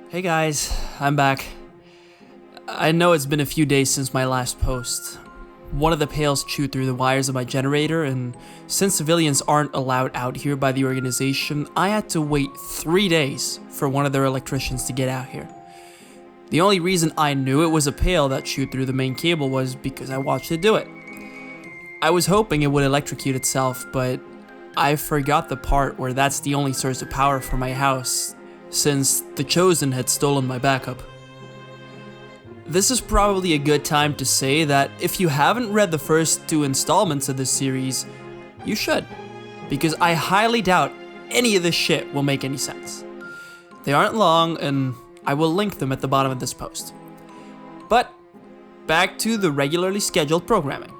Hey guys, I'm back. I know it's been a few days since my last post. One of the pails chewed through the wires of my generator, and since civilians aren't allowed out here by the organization, I had to wait 3 days for one of their electricians to get out here. The only reason I knew it was a pail that chewed through the main cable was because I watched it do it. I was hoping it would electrocute itself, but I forgot the part where that's the only source of power for my house, since the Chosen had stolen my backup. This is probably a good time to say that if you haven't read the first 2 installments of this series, you should, because I highly doubt any of this shit will make any sense. They aren't long, and I will link them at the bottom of this post. But back to the regularly scheduled programming.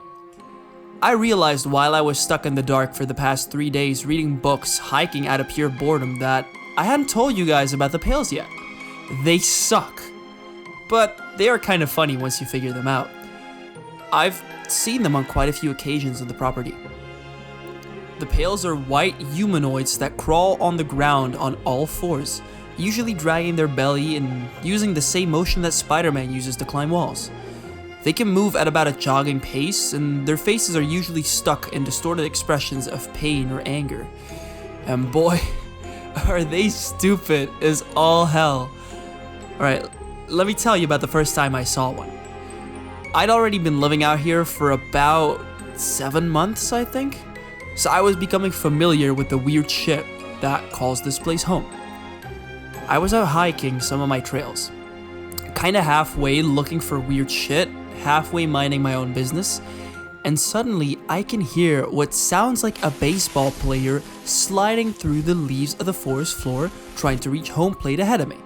I realized while I was stuck in the dark for the past 3 days reading books, hiking out of pure boredom, that I hadn't told you guys about the pails yet. They suck. But they are kind of funny once you figure them out. I've seen them on quite a few occasions on the property. The pails are white humanoids that crawl on the ground on all fours, usually dragging their belly and using the same motion that Spider-Man uses to climb walls. They can move at about a jogging pace, and their faces are usually stuck in distorted expressions of pain or anger. And boy, are they stupid as all hell. Alright, let me tell you about the first time I saw one. I'd already been living out here for about 7 months, I think. So I was becoming familiar with the weird shit that calls this place home. I was out hiking some of my trails, kinda halfway looking for weird shit, halfway minding my own business, and suddenly I can hear what sounds like a baseball player sliding through the leaves of the forest floor trying to reach home plate ahead of me.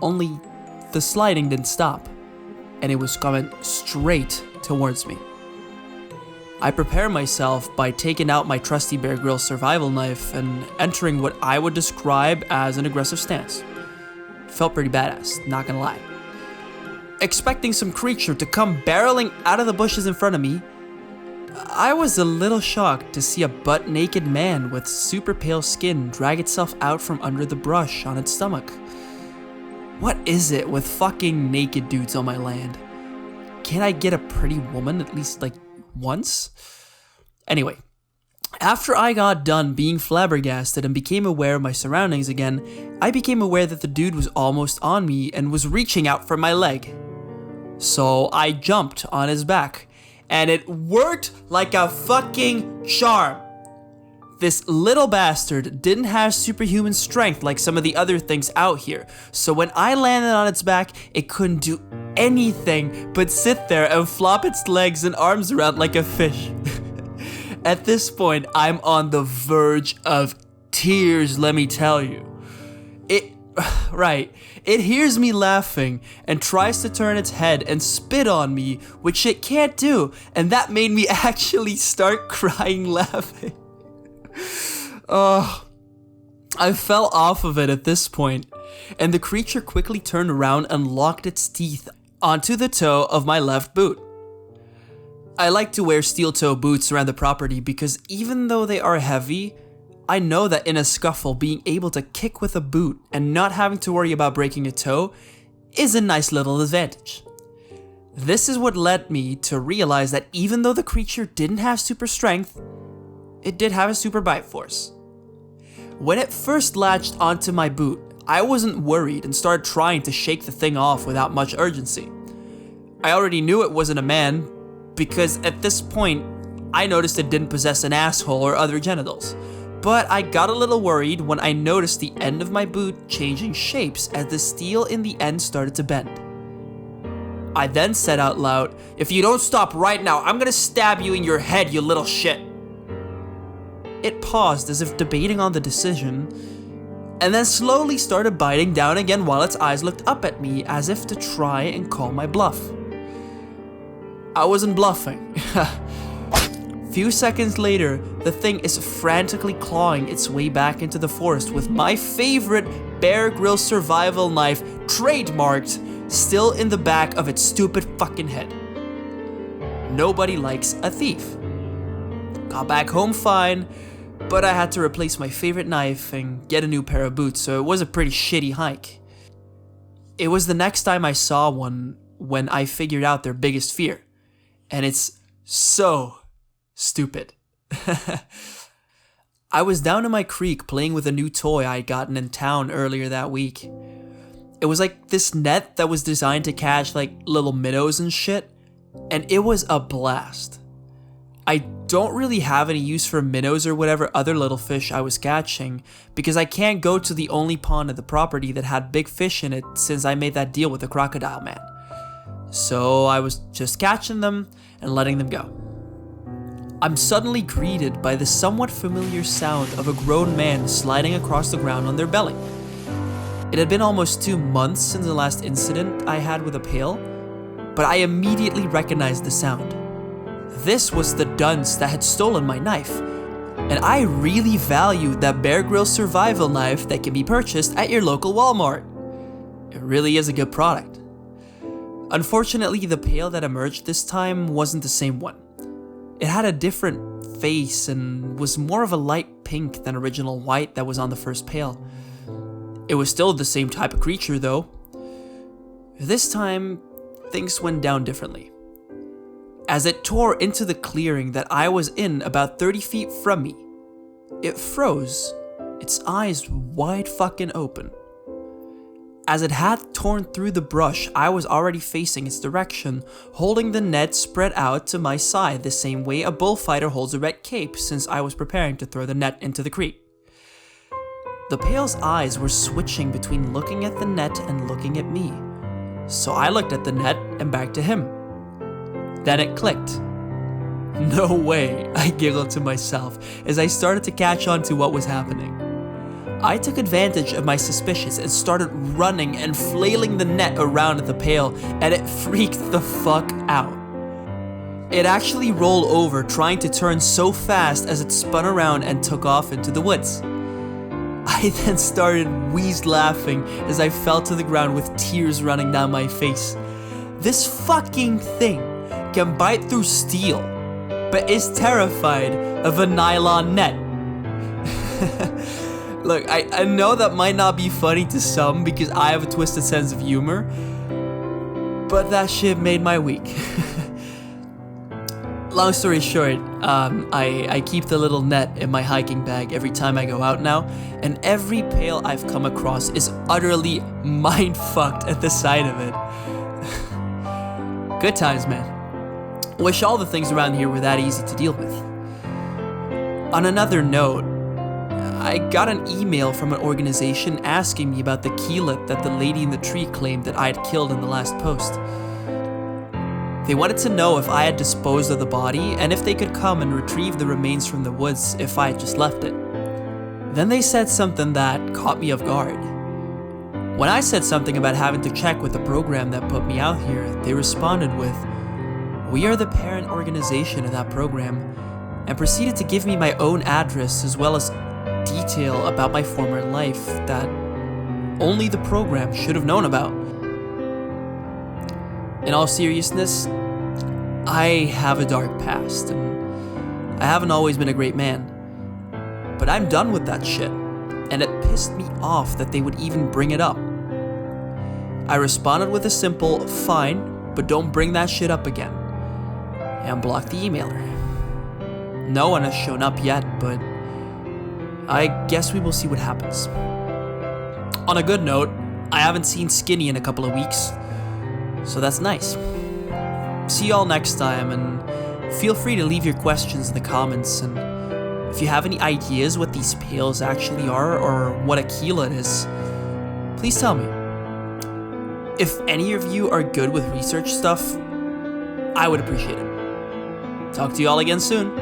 Only the sliding didn't stop, and it was coming straight towards me. I prepare myself by taking out my trusty Bear Grylls survival knife and entering what I would describe as an aggressive stance. Felt pretty badass, not gonna lie. Expecting some creature to come barreling out of the bushes in front of me, I was a little shocked to see a butt-naked man with super pale skin drag itself out from under the brush on its stomach. What is it with fucking naked dudes on my land? Can't I get a pretty woman at least, once? Anyway, after I got done being flabbergasted and became aware of my surroundings again, I became aware that the dude was almost on me and was reaching out for my leg. So I jumped on his back, and it worked like a fucking charm. This little bastard didn't have superhuman strength like some of the other things out here, so when I landed on its back, it couldn't do anything but sit there and flop its legs and arms around like a fish. At this point, I'm on the verge of tears, let me tell you. It hears me laughing and tries to turn its head and spit on me, which it can't do, and that made me actually start crying laughing. I fell off of it at this point, and the creature quickly turned around and locked its teeth onto the toe of my left boot. I like to wear steel-toe boots around the property because even though they are heavy, I know that in a scuffle, being able to kick with a boot and not having to worry about breaking a toe is a nice little advantage. This is what led me to realize that even though the creature didn't have super strength, it did have a super bite force. When it first latched onto my boot, I wasn't worried and started trying to shake the thing off without much urgency. I already knew it wasn't a man because at this point, I noticed it didn't possess an asshole or other genitals. But I got a little worried when I noticed the end of my boot changing shapes as the steel in the end started to bend. I then said out loud, "If you don't stop right now, I'm gonna stab you in your head, you little shit." It paused as if debating on the decision, and then slowly started biting down again while its eyes looked up at me as if to try and call my bluff. I wasn't bluffing. Few seconds later, the thing is frantically clawing its way back into the forest with my favorite Bear Grylls survival knife, trademarked, still in the back of its stupid fucking head. Nobody likes a thief. Got back home fine, but I had to replace my favorite knife and get a new pair of boots, so it was a pretty shitty hike. It was the next time I saw one when I figured out their biggest fear. And it's so stupid. I was down in my creek playing with a new toy I'd gotten in town earlier that week. It was like this net that was designed to catch like little minnows and shit, and it was a blast. I don't really have any use for minnows or whatever other little fish I was catching because I can't go to the only pond at the property that had big fish in it since I made that deal with the crocodile man. So I was just catching them and letting them go. I'm suddenly greeted by the somewhat familiar sound of a grown man sliding across the ground on their belly. It had been almost 2 months since the last incident I had with a pail, but I immediately recognized the sound. This was the dunce that had stolen my knife, and I really valued that Bear Grylls survival knife that can be purchased at your local Walmart. It really is a good product. Unfortunately, the pail that emerged this time wasn't the same one. It had a different face and was more of a light pink than original white that was on the first pail. It was still the same type of creature though. This time, things went down differently. As it tore into the clearing that I was in about 30 feet from me, it froze, its eyes wide fucking open. As it had torn through the brush, I was already facing its direction, holding the net spread out to my side the same way a bullfighter holds a red cape since I was preparing to throw the net into the creek. The pail's eyes were switching between looking at the net and looking at me, so I looked at the net and back to him. Then it clicked. No way, I giggled to myself as I started to catch on to what was happening. I took advantage of my suspicions and started running and flailing the net around at the pail, and it freaked the fuck out. It actually rolled over, trying to turn so fast as it spun around and took off into the woods. I then started wheezed laughing as I fell to the ground with tears running down my face. This fucking thing can bite through steel, but is terrified of a nylon net. Look, I know that might not be funny to some because I have a twisted sense of humor, but that shit made my week. Long story short, I keep the little net in my hiking bag every time I go out now, and every pail I've come across is utterly mind-fucked at the sight of it. Good times, man. Wish all the things around here were that easy to deal with. On another note, I got an email from an organization asking me about the keelet that the lady in the tree claimed that I had killed in the last post. They wanted to know if I had disposed of the body and if they could come and retrieve the remains from the woods if I had just left it. Then they said something that caught me off guard. When I said something about having to check with the program that put me out here, they responded with, "We are the parent organization of that program," and proceeded to give me my own address as well as detail about my former life that only the program should have known about. In all seriousness, I have a dark past, and I haven't always been a great man. But I'm done with that shit, and it pissed me off that they would even bring it up. I responded with a simple, "Fine, but don't bring that shit up again," and blocked the emailer. No one has shown up yet, but I guess we will see what happens. On a good note, I haven't seen Skinny in a couple of weeks, so that's nice. See y'all next time, and feel free to leave your questions in the comments, and if you have any ideas what these pails actually are or what a keelet is, please tell me. If any of you are good with research stuff, I would appreciate it. Talk to y'all again soon.